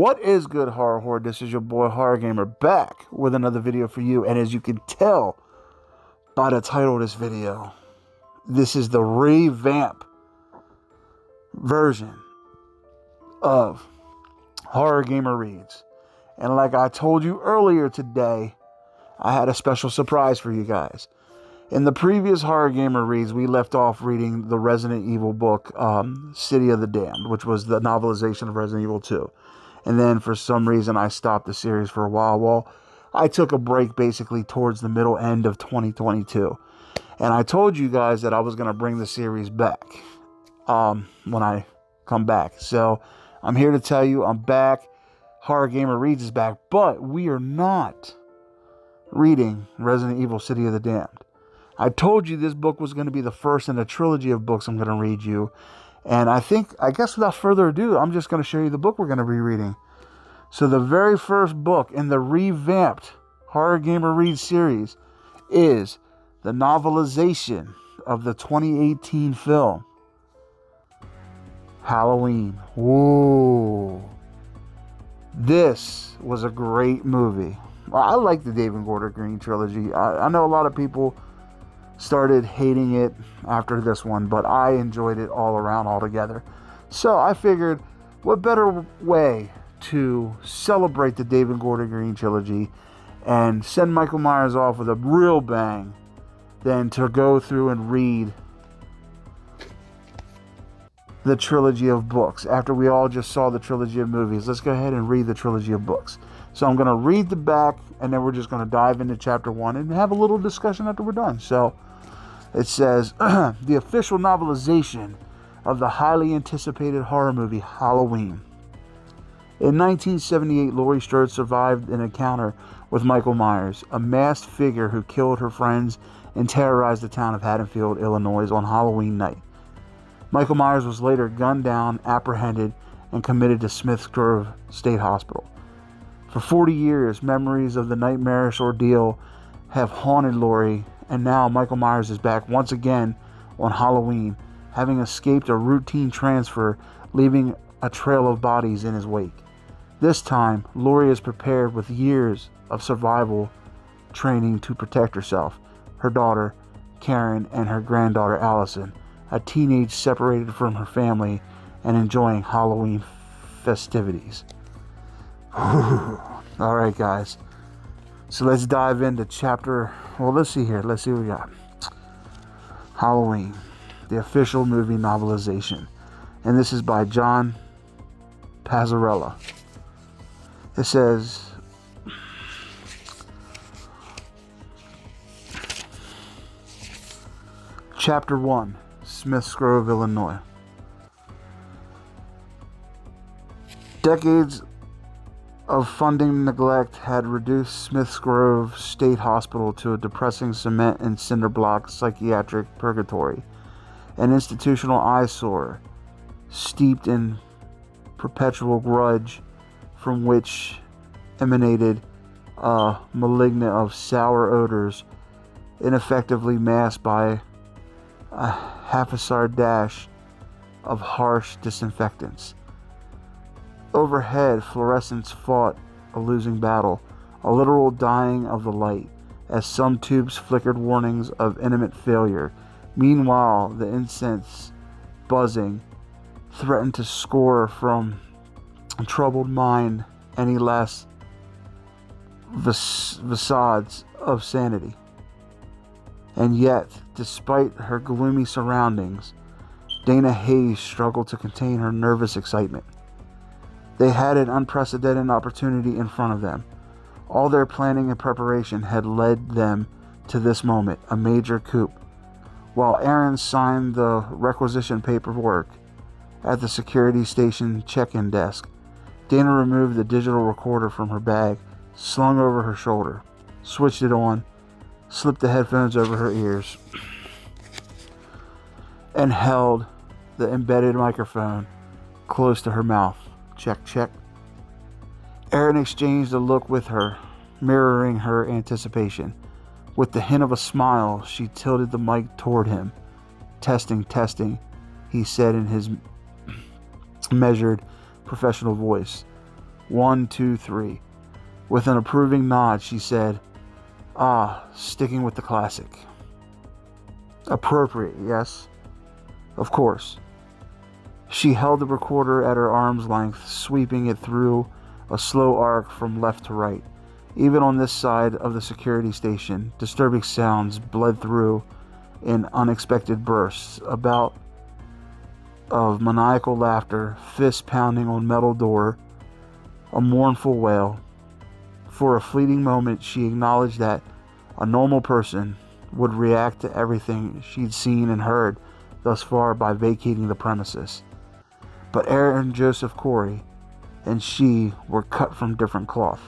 What is good, horror horde? This is your boy Horror Gamer back with another video for you. And as you can tell by the title of this video, this is the revamp version of Horror Gamer Reads. And like I told you earlier today, I had a special surprise for you guys. In the previous Horror Gamer Reads, we left off reading the Resident Evil book, City of the Damned, which was the novelization of Resident Evil 2. And then for some reason, I stopped the series for a while. Well, I took a break basically towards the middle end of 2022. And I told you guys that I was going to bring the series back when I come back. So I'm here to tell you I'm back. Horror Gamer Reads is back. But we are not reading Resident Evil City of the Damned. I told you this book was going to be the first in a trilogy of books I'm going to read you. And I guess without further ado, I'm just going to show you the book we're going to be reading. So the very first book in the revamped Horror Gamer Reads series is the novelization of the 2018 film, Halloween. Whoa. This was a great movie. I like the David Gordon Green trilogy. I know a lot of people started hating it after this one, but I enjoyed it all around altogether. So I figured, what better way to celebrate the David Gordon Green trilogy and send Michael Myers off with a real bang than to go through and read the trilogy of books. After we all just saw the trilogy of movies, let's go ahead and read the trilogy of books. So I'm going to read the back, and then we're just going to dive into chapter 1 and have a little discussion after we're done. So it says, the official novelization of the highly anticipated horror movie Halloween. In 1978, Laurie Strode survived an encounter with Michael Myers, a masked figure who killed her friends and terrorized the town of Haddonfield, Illinois on Halloween night. Michael Myers was later gunned down, apprehended, and committed to Smith's Grove State Hospital. For 40 years, memories of the nightmarish ordeal have haunted Laurie, and now Michael Myers is back once again on Halloween, having escaped a routine transfer, leaving a trail of bodies in his wake. This time, Laurie is prepared with years of survival training to protect herself, her daughter, Karen, and her granddaughter, Allison, a teenage separated from her family and enjoying Halloween festivities. Alright, guys. So let's dive into chapter... Well, let's see here. Let's see what we got. Halloween, the official movie novelization. And this is by John Pazzarella. It says... Chapter 1, Smith's Grove, Illinois. Decades of funding neglect had reduced Smith's Grove State Hospital to a depressing cement and cinder block psychiatric purgatory, an institutional eyesore steeped in perpetual grudge from which emanated a malignant of sour odors ineffectively masked by a H0rr dash of harsh disinfectants. Overhead, fluorescents fought a losing battle, a literal dying of the light, as some tubes flickered warnings of imminent failure. Meanwhile, the incense, buzzing, threatened to score from a troubled mind any last facades of sanity. And yet, despite her gloomy surroundings, Dana Hayes struggled to contain her nervous excitement. They had an unprecedented opportunity in front of them. All their planning and preparation had led them to this moment, a major coup. While Aaron signed the requisition paperwork at the security station check-in desk, Dana removed the digital recorder from her bag, slung over her shoulder, switched it on, slipped the headphones over her ears, and held the embedded microphone close to her mouth. Check, check. Aaron exchanged a look with her, mirroring her anticipation. With the hint of a smile, she tilted the mic toward him. Testing, testing, he said in his measured, professional voice. 1, 2, 3. With an approving nod, she said, sticking with the classic. Appropriate, yes? Of course. She held the recorder at her arm's length, sweeping it through a slow arc from left to right. Even on this side of the security station, disturbing sounds bled through in unexpected bursts, about of maniacal laughter, fists pounding on metal door, a mournful wail. For a fleeting moment, she acknowledged that a normal person would react to everything she'd seen and heard thus far by vacating the premises. But Aaron Joseph Corey and she were cut from different cloth.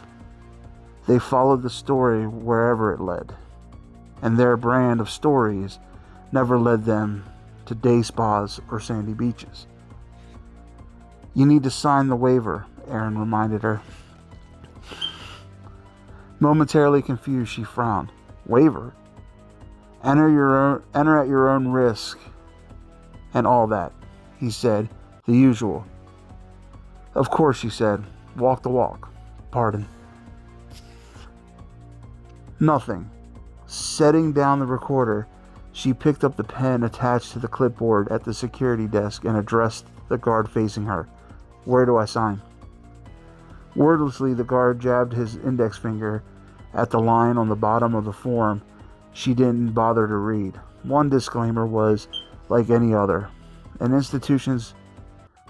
They followed the story wherever it led, and their brand of stories never led them to day spas or sandy beaches. You need to sign the waiver, Aaron reminded her. Momentarily confused, she frowned. Waiver? Enter at your own risk and all that, he said. The usual. Of course, she said. Walk the walk. Pardon. Nothing. Setting down the recorder, she picked up the pen attached to the clipboard at the security desk and addressed the guard facing her. Where do I sign? Wordlessly, the guard jabbed his index finger at the line on the bottom of the form she didn't bother to read. One disclaimer was like any other. An institution's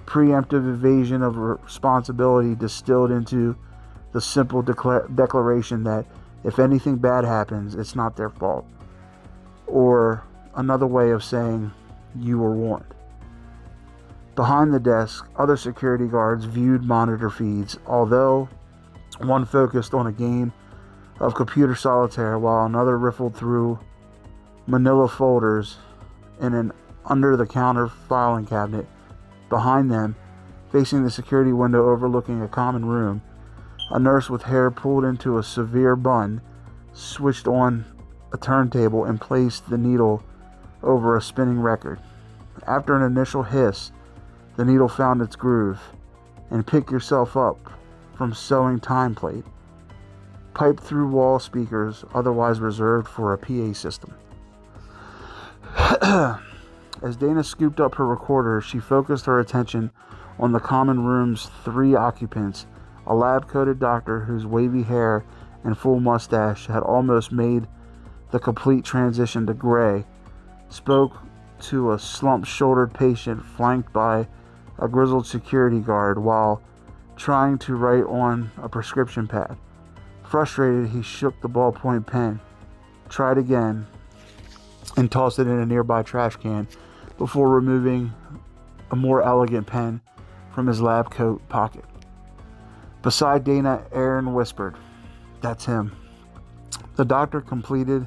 preemptive evasion of responsibility distilled into the simple declaration that if anything bad happens, it's not their fault. Or another way of saying, you were warned. Behind the desk, other security guards viewed monitor feeds, although one focused on a game of computer solitaire while another riffled through manila folders in an under-the-counter filing cabinet. Behind them, facing the security window overlooking a common room, a nurse with hair pulled into a severe bun switched on a turntable and placed the needle over a spinning record. After an initial hiss, the needle found its groove, and pick yourself up from sewing time plate, piped through wall speakers otherwise reserved for a PA system. As Dana scooped up her recorder, she focused her attention on the common room's 3 occupants. A lab-coated doctor whose wavy hair and full mustache had almost made the complete transition to gray spoke to a slump-shouldered patient flanked by a grizzled security guard while trying to write on a prescription pad. Frustrated, he shook the ballpoint pen, tried again, and tossed it in a nearby trash can before removing a more elegant pen from his lab coat pocket. Beside Dana, Aaron whispered, "That's him." The doctor completed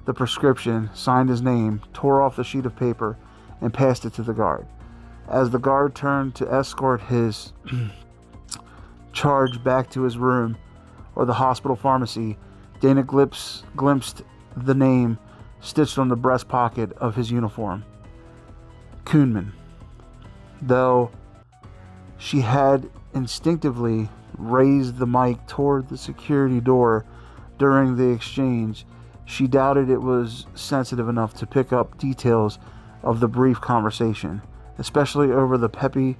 the prescription, signed his name, tore off the sheet of paper, and passed it to the guard. As the guard turned to escort his charge back to his room or the hospital pharmacy, Dana glimpsed the name stitched on the breast pocket of his uniform. Kuhnman. Though she had instinctively raised the mic toward the security door during the exchange, she doubted it was sensitive enough to pick up details of the brief conversation, especially over the peppy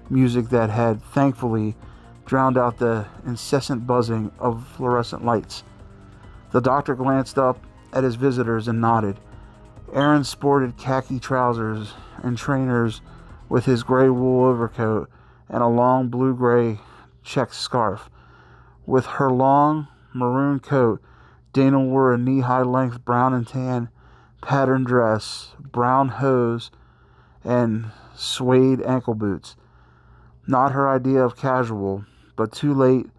music that had thankfully drowned out the incessant buzzing of fluorescent lights. The doctor glanced up at his visitors and nodded. Aaron sported khaki trousers and trainers with his gray wool overcoat and a long blue-gray checked scarf. With her long maroon coat, Dana wore a knee-high length brown and tan patterned dress, brown hose, and suede ankle boots. Not her idea of casual, but too late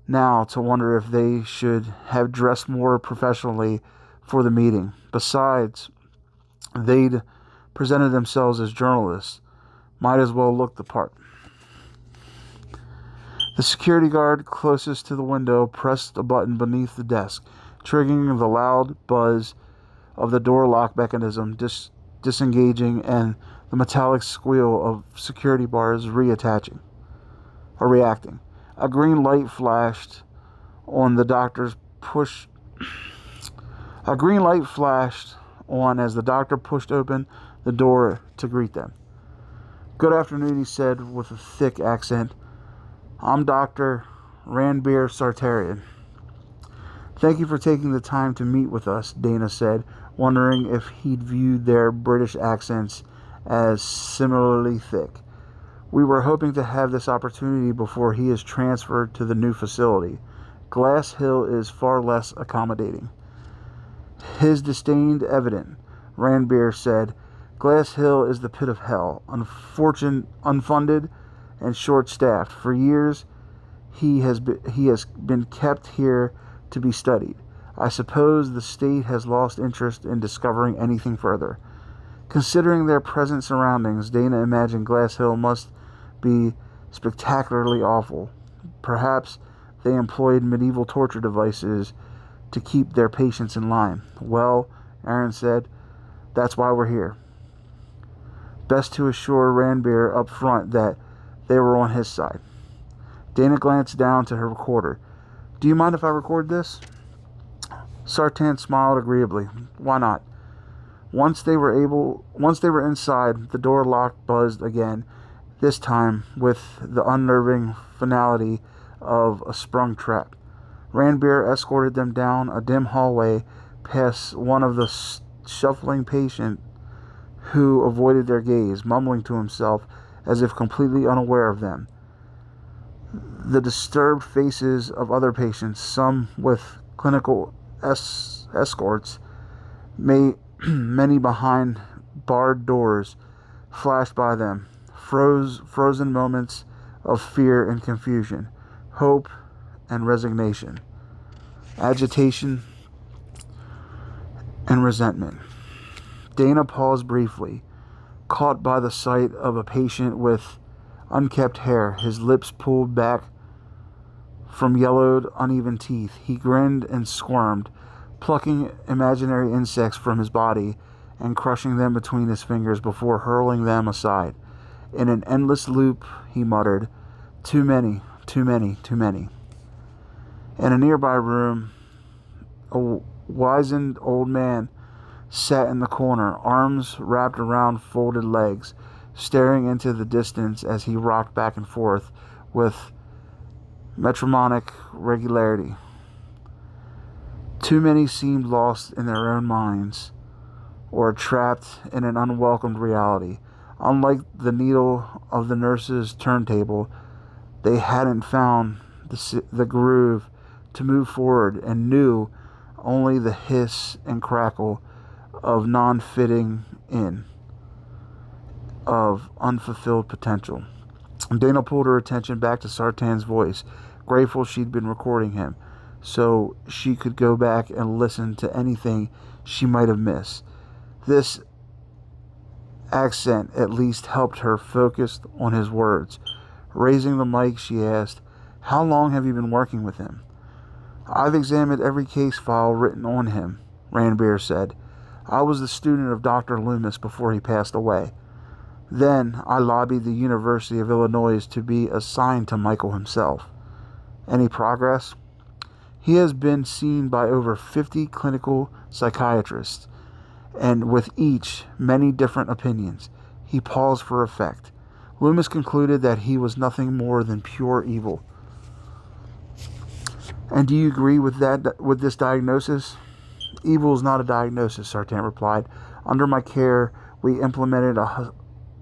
now to wonder if they should have dressed more professionally for the meeting. Besides, they'd presented themselves as journalists. Might as well look the part. The security guard closest to the window pressed a button beneath the desk, triggering the loud buzz of the door lock mechanism disengaging and the metallic squeal of security bars reacting. A green light flashed on the doctor's push. A green light flashed on as the doctor pushed open the door to greet them. "Good afternoon," he said with a thick accent. "I'm Dr. H0rr0rgam3r. "Thank you for taking the time to meet with us," Dana said, wondering if he'd viewed their British accents as similarly thick. "We were hoping to have this opportunity before he is transferred to the new facility. Glass Hill is far less accommodating." His disdain evident, Ranbir said. "Glass Hill is the pit of hell, unfunded, and short-staffed. For years, he has been kept here to be studied. I suppose the state has lost interest in discovering anything further." Considering their present surroundings, Dana imagined Glass Hill must be spectacularly awful. Perhaps they employed medieval torture devices to keep their patients in line. "Well," Aaron said, "that's why we're here." Best to assure Ranbir up front that they were on his side. Dana glanced down to her recorder. "Do you mind if I record this?" Sartan smiled agreeably. "Why not?" Once they were inside, the door lock buzzed again, this time with the unnerving finality of a sprung trap. Ranbir escorted them down a dim hallway past one of the shuffling patients who avoided their gaze, mumbling to himself as if completely unaware of them. The disturbed faces of other patients, some with clinical escorts, many behind barred doors, flashed by them. Frozen moments of fear and confusion, hope and resignation, agitation and resentment. Dana paused briefly, caught by the sight of a patient with unkempt hair, his lips pulled back from yellowed, uneven teeth. He grinned and squirmed, plucking imaginary insects from his body and crushing them between his fingers before hurling them aside. In an endless loop, he muttered, "Too many, too many, too many." In a nearby room, a wizened old man sat in the corner, arms wrapped around folded legs, staring into the distance as he rocked back and forth with metronomic regularity. Too many seemed lost in their own minds or trapped in an unwelcomed reality. Unlike the needle of the nurse's turntable, they hadn't found the groove to move forward and knew only the hiss and crackle of non-fitting in, of unfulfilled potential. Dana pulled her attention back to Sartan's voice, grateful she'd been recording him, so she could go back and listen to anything she might have missed. This accent at least helped her focus on his words. Raising the mic, she asked, "How long have you been working with him?" "I've examined every case file written on him," Ranbir said. "I was the student of Dr. Loomis before he passed away. Then I lobbied the University of Illinois to be assigned to Michael himself." "Any progress?" "He has been seen by over 50 clinical psychiatrists, and with each many different opinions." He paused for effect. "Loomis concluded that he was nothing more than pure evil." "And do you agree with this diagnosis?" "Evil is not a diagnosis," Sartan replied. "Under my care, we implemented a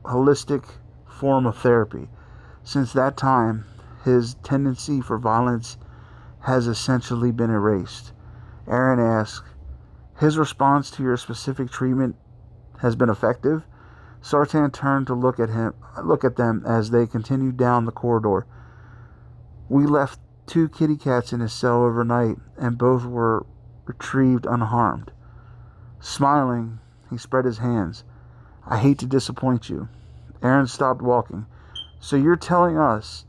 holistic form of therapy. Since that time, his tendency for violence has essentially been erased." Aaron asked, "His response to your specific treatment has been effective?" Sartan turned to look at them as they continued down the corridor. "We left 2 kitty cats in his cell overnight, and both were retrieved unharmed." Smiling, he spread his hands. "I hate to disappoint you." Aaron stopped walking. "So you're telling us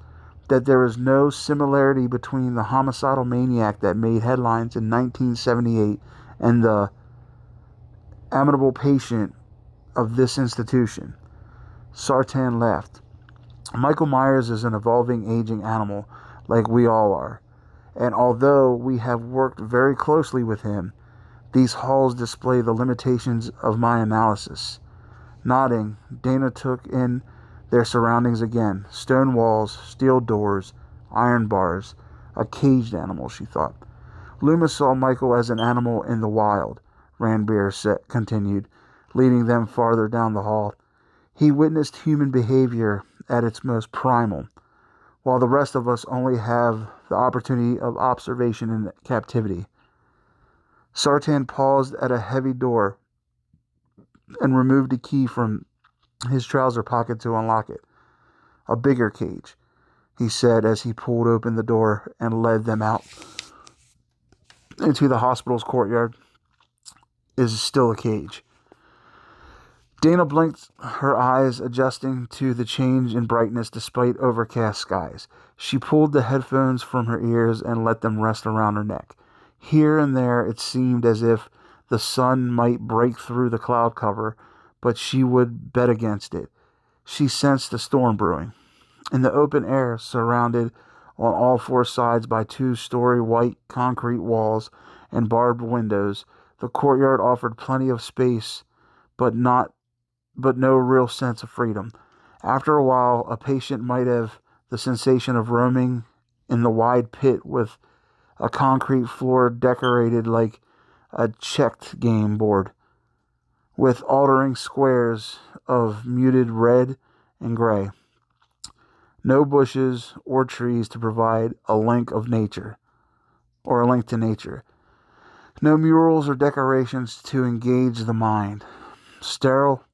that there is no similarity between the homicidal maniac that made headlines in 1978 and the amiable patient of this institution?" Sartan laughed. "Michael Myers is an evolving, aging animal, like we all are. And although we have worked very closely with him, these halls display the limitations of my analysis. Nodding, Dana took in their surroundings again. Stone walls, steel doors, iron bars. A caged animal, she thought. Loomis saw Michael as an animal in the wild, Ranbeer continued, leading them farther down the hall. He witnessed human behavior at its most primal, while the rest of us only have the opportunity of observation in captivity. Sartan paused at a heavy door and removed a key from his trouser pocket to unlock it. A bigger cage, he said as he pulled open the door and led them out into the hospital's courtyard. Is still a cage. Dana blinked, her eyes adjusting to the change in brightness despite overcast skies. She pulled the headphones from her ears and let them rest around her neck. Here and there it seemed as if the sun might break through the cloud cover, but she would bet against it. She sensed a storm brewing. In the open air, surrounded on all four sides by two-story white concrete walls and barbed windows, the courtyard offered plenty of space, but no real sense of freedom. After a while, a patient might have the sensation of roaming in the wide pit with a concrete floor decorated like a checked game board, with altering squares of muted red and gray. No bushes or trees to provide a link to nature. No murals or decorations to engage the mind. Sterile,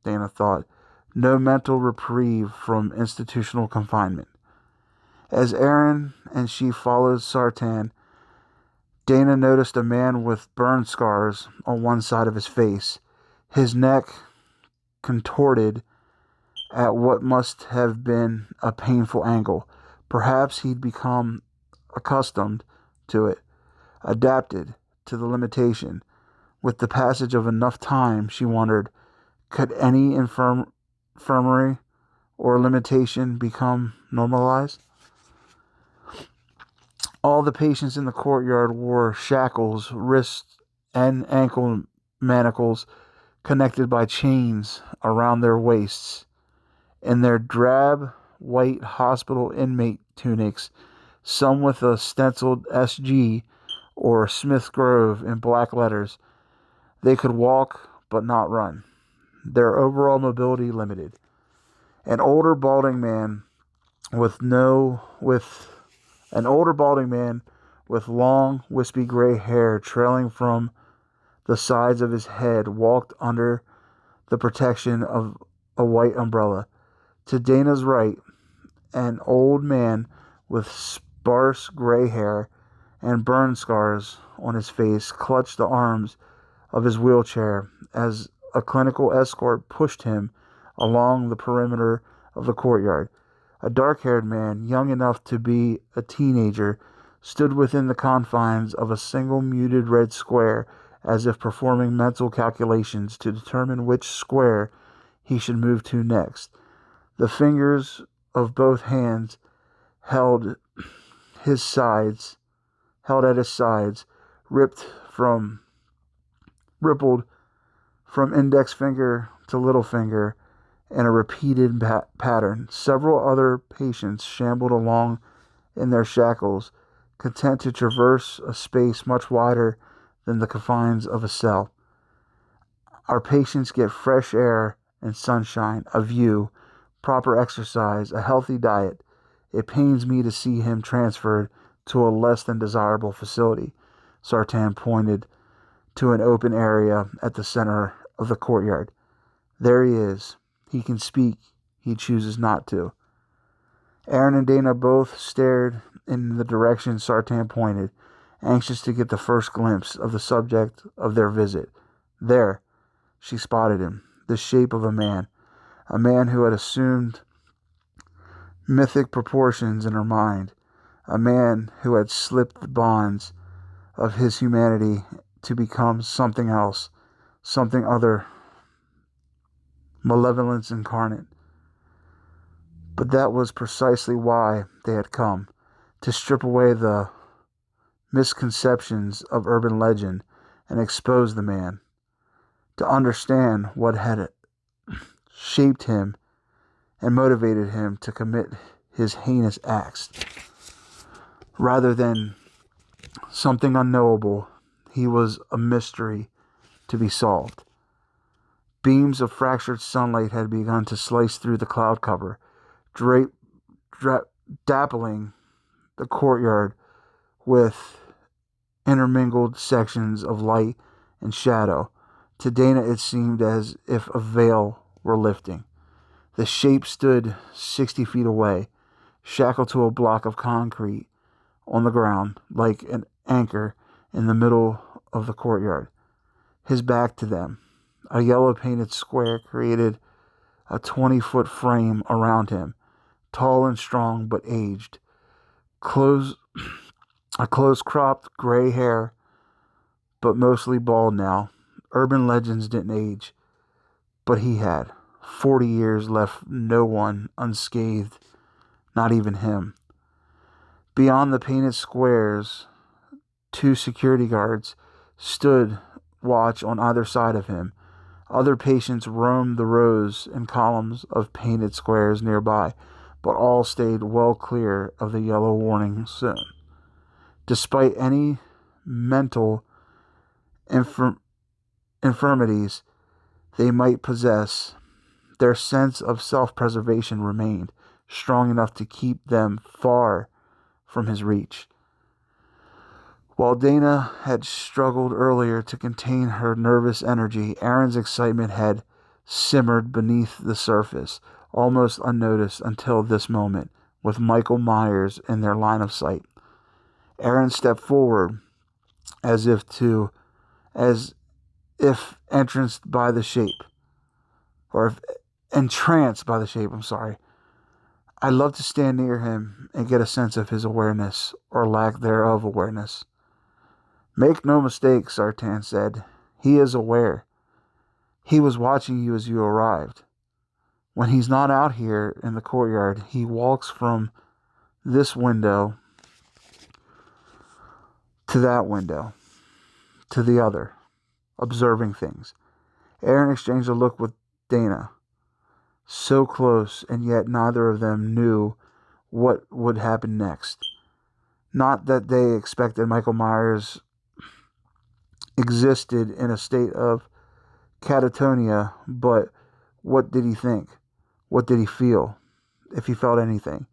Dana thought. No mental reprieve from institutional confinement. As Aaron and she followed Sartan, Dana noticed a man with burn scars on one side of his face, his neck contorted at what must have been a painful angle. Perhaps he'd become accustomed to it, adapted to the limitation. With the passage of enough time, she wondered, could any infirmary or limitation become normalized? All the patients in the courtyard wore shackles, wrist and ankle manacles connected by chains around their waists. In their drab, white hospital inmate tunics, some with a stenciled SG or Smith Grove in black letters, they could walk but not run. Their overall mobility limited. An older balding man with long, wispy gray hair trailing from the sides of his head walked under the protection of a white umbrella. To Dana's right, an old man with sparse gray hair and burn scars on his face clutched the arms of his wheelchair as a clinical escort pushed him along the perimeter of the courtyard. A dark-haired man, young enough to be a teenager, stood within the confines of a single muted red square as if performing mental calculations to determine which square he should move to next. The fingers of both hands held at his sides, rippled from index finger to little finger in a repeated pattern. Several other patients shambled along in their shackles, content to traverse a space much wider than the confines of a cell. Our patients get fresh air and sunshine, a view, proper exercise, a healthy diet. It pains me to see him transferred to a less than desirable facility. Sartan pointed to an open area at the center of the courtyard. There he is. He can speak. He chooses not to. Aaron and Dana both stared in the direction Sartan pointed, anxious to get the first glimpse of the subject of their visit. There, she spotted him, the shape of a man who had assumed mythic proportions in her mind, a man who had slipped the bonds of his humanity to become something else, something other, malevolence incarnate. But that was precisely why they had come, to strip away the misconceptions of urban legend and expose the man, to understand what had shaped him and motivated him to commit his heinous acts. Rather than something unknowable, he was a mystery to be solved. Beams of fractured sunlight had begun to slice through the cloud cover, dappling the courtyard with intermingled sections of light and shadow. To Dana it seemed as if a veil were lifting. The shape stood 60 feet away, shackled to a block of concrete on the ground like an anchor in the middle of the courtyard. His back to them, a yellow painted square created a 20-foot frame around him, tall and strong but aged. A close-cropped gray hair, but mostly bald now. Urban legends didn't age, but he had. 40 years left no one unscathed, not even him. Beyond the painted squares, 2 security guards stood watch on either side of him. Other patients roamed the rows and columns of painted squares nearby, but all stayed well clear of the yellow warning zone. Despite any mental infirmities they might possess, their sense of self-preservation remained strong enough to keep them far from his reach. While Dana had struggled earlier to contain her nervous energy, Aaron's excitement had simmered beneath the surface, almost unnoticed until this moment, with Michael Myers in their line of sight. Aaron stepped forward as if entranced by the shape. I'm sorry. I'd love to stand near him and get a sense of his awareness, or lack thereof awareness. Make no mistake, Sartan said. He is aware. He was watching you as you arrived. When he's not out here in the courtyard, he walks from this window to that window, to the other, observing things. Aaron exchanged a look with Dana. So close, and yet neither of them knew what would happen next. Not that they expected Michael Myers existed in a state of catatonia, but what did he think? What did he feel? If he felt anything.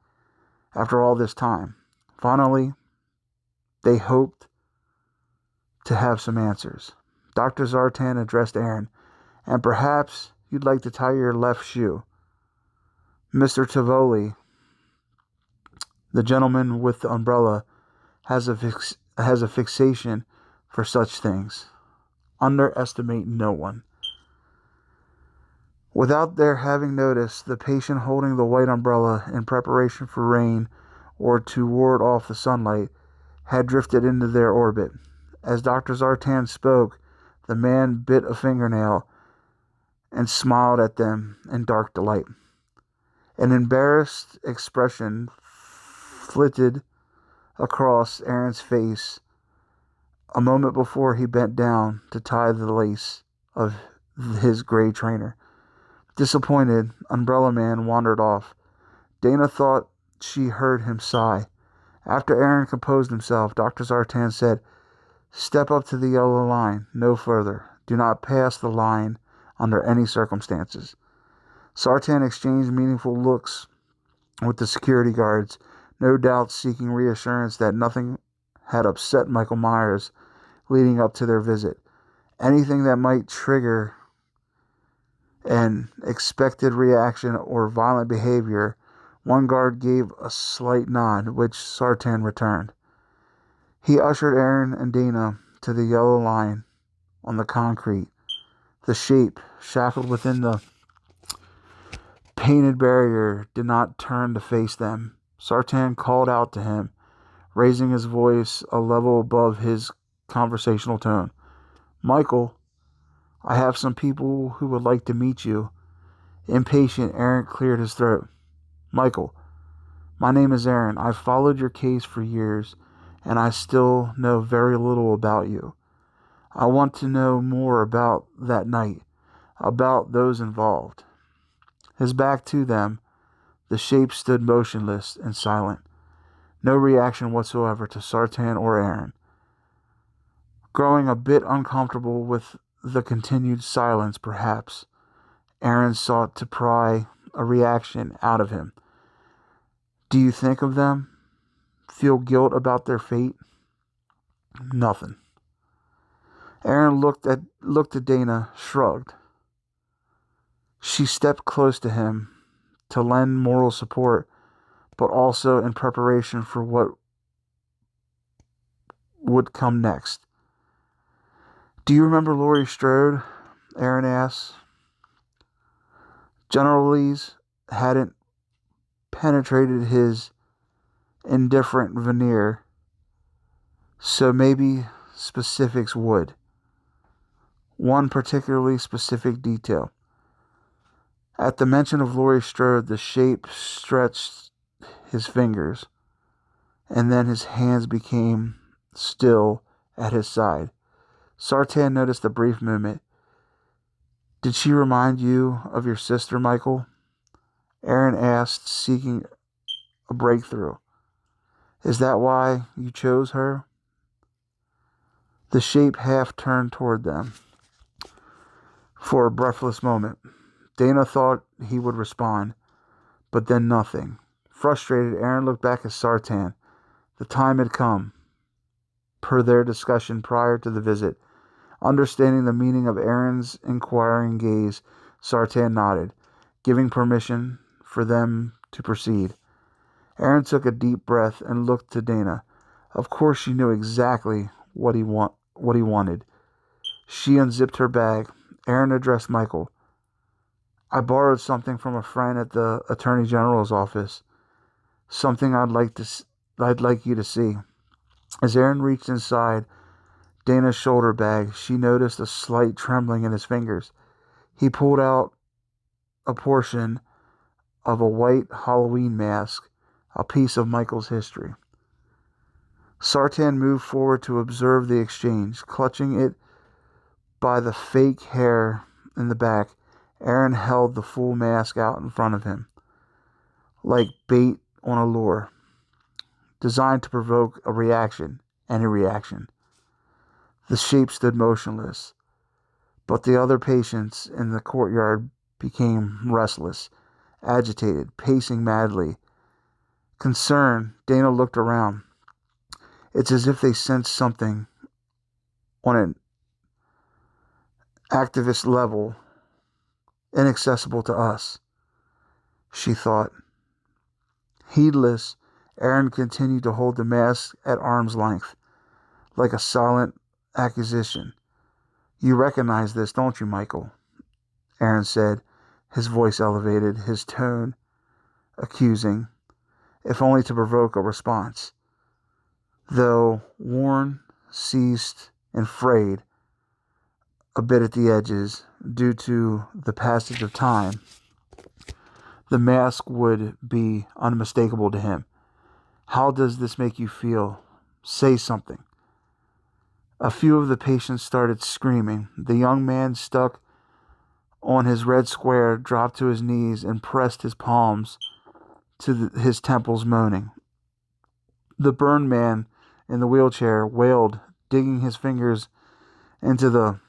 After all this time. Finally, they hoped to have some answers. Dr. Zartan addressed Aaron. And perhaps you'd like to tie your left shoe. Mr. Tivoli, the gentleman with the umbrella, has a fixation for such things. Underestimate no one. Without their having noticed, the patient holding the white umbrella in preparation for rain or to ward off the sunlight had drifted into their orbit. As Dr. Zartan spoke, the man bit a fingernail and smiled at them in dark delight. An embarrassed expression flitted across Aaron's face a moment before he bent down to tie the lace of his gray trainer. Disappointed, Umbrella Man wandered off. Dana thought she heard him sigh. After Aaron composed himself, Dr. Zartan said, "Step up to the yellow line, no further. Do not pass the line under any circumstances." Zartan exchanged meaningful looks with the security guards, no doubt seeking reassurance that nothing had upset Michael Myers leading up to their visit. Anything that might trigger an expected reaction or violent behavior. One guard gave a slight nod, which Zartan returned. He ushered Aaron and Dana to the yellow line on the concrete. The shape, shackled within the painted barrier, did not turn to face them. Zartan called out to him, raising his voice a level above his conversational tone. "Michael, I have some people who would like to meet you." Impatient, Aaron cleared his throat. Michael My name is Aaron. I've followed your case for years, and I still know very little about you. I want to know more about that night, about those involved." His back to them, the shape stood motionless and silent, no reaction whatsoever to Sartan or Aaron. Growing a bit uncomfortable with the continued silence, perhaps, Aaron sought to pry a reaction out of him. "Do you think of them? Feel guilt about their fate?" "Nothing." Aaron looked at Dana, shrugged. She stepped close to him to lend moral support, but also in preparation for what would come next. "Do you remember Laurie Strode?" Aaron asked. Generalese hadn't penetrated his indifferent veneer, so maybe specifics would. One particularly specific detail. At the mention of Laurie Strode, the shape stretched his fingers, and then his hands became still at his side. Sartan noticed a brief movement. "Did she remind you of your sister, Michael?" Aaron asked, seeking a breakthrough. "Is that why you chose her?" The shape half turned toward them. For a breathless moment, Dana thought he would respond, but then nothing. Frustrated, Aaron looked back at Sartan. The time had come, per their discussion prior to the visit. Understanding the meaning of Aaron's inquiring gaze, Sartan nodded, giving permission for them to proceed. Aaron took a deep breath and looked to Dana. Of course she knew exactly what he wanted. She unzipped her bag. Aaron addressed Michael. "I borrowed something from a friend at the Attorney General's office. Something I'd like you to see." As Aaron reached inside Dana's shoulder bag, she noticed a slight trembling in his fingers. He pulled out a portion of a white Halloween mask, a piece of Michael's history. Sartan moved forward to observe the exchange. Clutching it by the fake hair in the back, Aaron held the full mask out in front of him, like bait on a lure, designed to provoke a reaction, any reaction. The shape stood motionless, but the other patients in the courtyard became restless, agitated, pacing madly. Concerned, Dana looked around. It's as if they sensed something on an activist level inaccessible to us, she thought. Heedless, Aaron continued to hold the mask at arm's length, like a silent accusation. "You recognize this, don't you, Michael?" Aaron said, his voice elevated, his tone accusing, if only to provoke a response. Though worn, seized, and frayed a bit at the edges due to the passage of time, the mask would be unmistakable to him. "How does this make you feel? Say something." A few of the patients started screaming. The young man stuck on his red square dropped to his knees and pressed his palms to his temples, moaning. The burned man in the wheelchair wailed, digging his fingers into the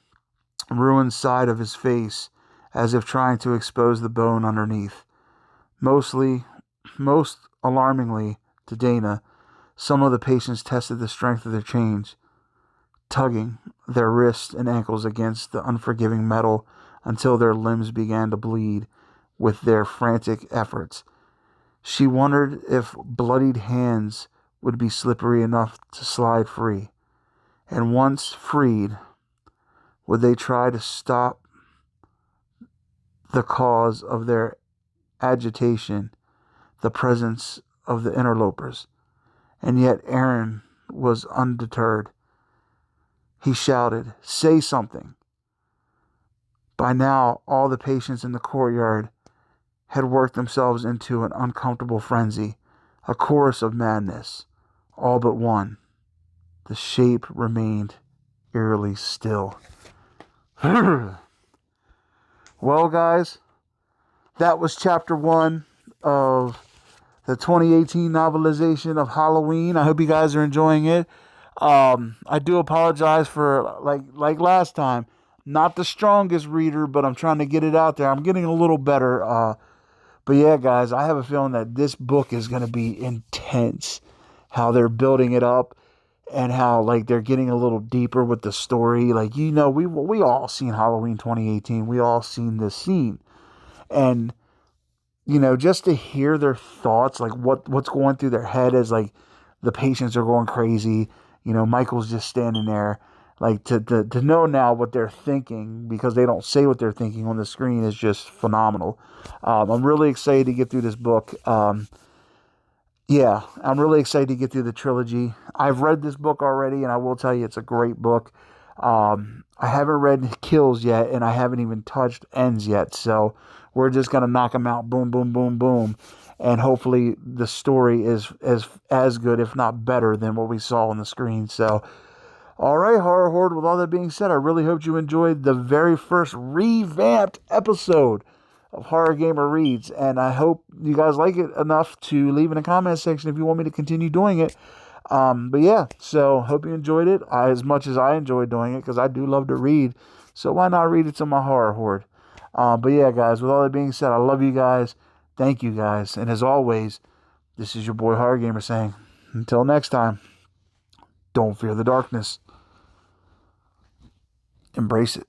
ruined side of his face as if trying to expose the bone underneath. Most alarmingly to Dana, some of the patients tested the strength of their chains, tugging their wrists and ankles against the unforgiving metal until their limbs began to bleed with their frantic efforts. She wondered if bloodied hands would be slippery enough to slide free. And once freed, would they try to stop the cause of their agitation, the presence of the interlopers? And yet Aaron was undeterred. He shouted, "Say something." By now, all the patients in the courtyard had worked themselves into an uncomfortable frenzy. A chorus of madness. All but one. The shape remained eerily still. Well, guys, that was chapter 1 of the 2018 novelization of Halloween. I hope you guys are enjoying it. I do apologize for, like last time, not the strongest reader, but I'm trying to get it out there. I'm getting a little better. But yeah, guys, I have a feeling that this book is going to be intense. How they're building it up and how, like, they're getting a little deeper with the story. Like, you know, we all seen Halloween 2018. We all seen this scene. And, you know, just to hear their thoughts, like what's going through their head as, like, the patients are going crazy. You know, Michael's just standing there. Like, to know now what they're thinking, because they don't say what they're thinking on the screen, is just phenomenal. I'm really excited to get through this book. Yeah, I'm really excited to get through the trilogy. I've read this book already, and I will tell you it's a great book. I haven't read Kills yet, and I haven't even touched Ends yet. So we're just going to knock them out, boom, boom, boom, boom. And hopefully the story is as good, if not better, than what we saw on the screen. So, all right, Horror Horde, with all that being said, I really hope you enjoyed the very first revamped episode of Horror Gamer Reads, and I hope you guys like it enough to leave in the comment section if you want me to continue doing it. But yeah, so hope you enjoyed it as much as I enjoyed doing it, because I do love to read, so why not read it to my Horror Horde? But yeah, guys, with all that being said, I love you guys, thank you guys, and as always, this is your boy Horror Gamer saying, until next time, don't fear the darkness. Embrace it.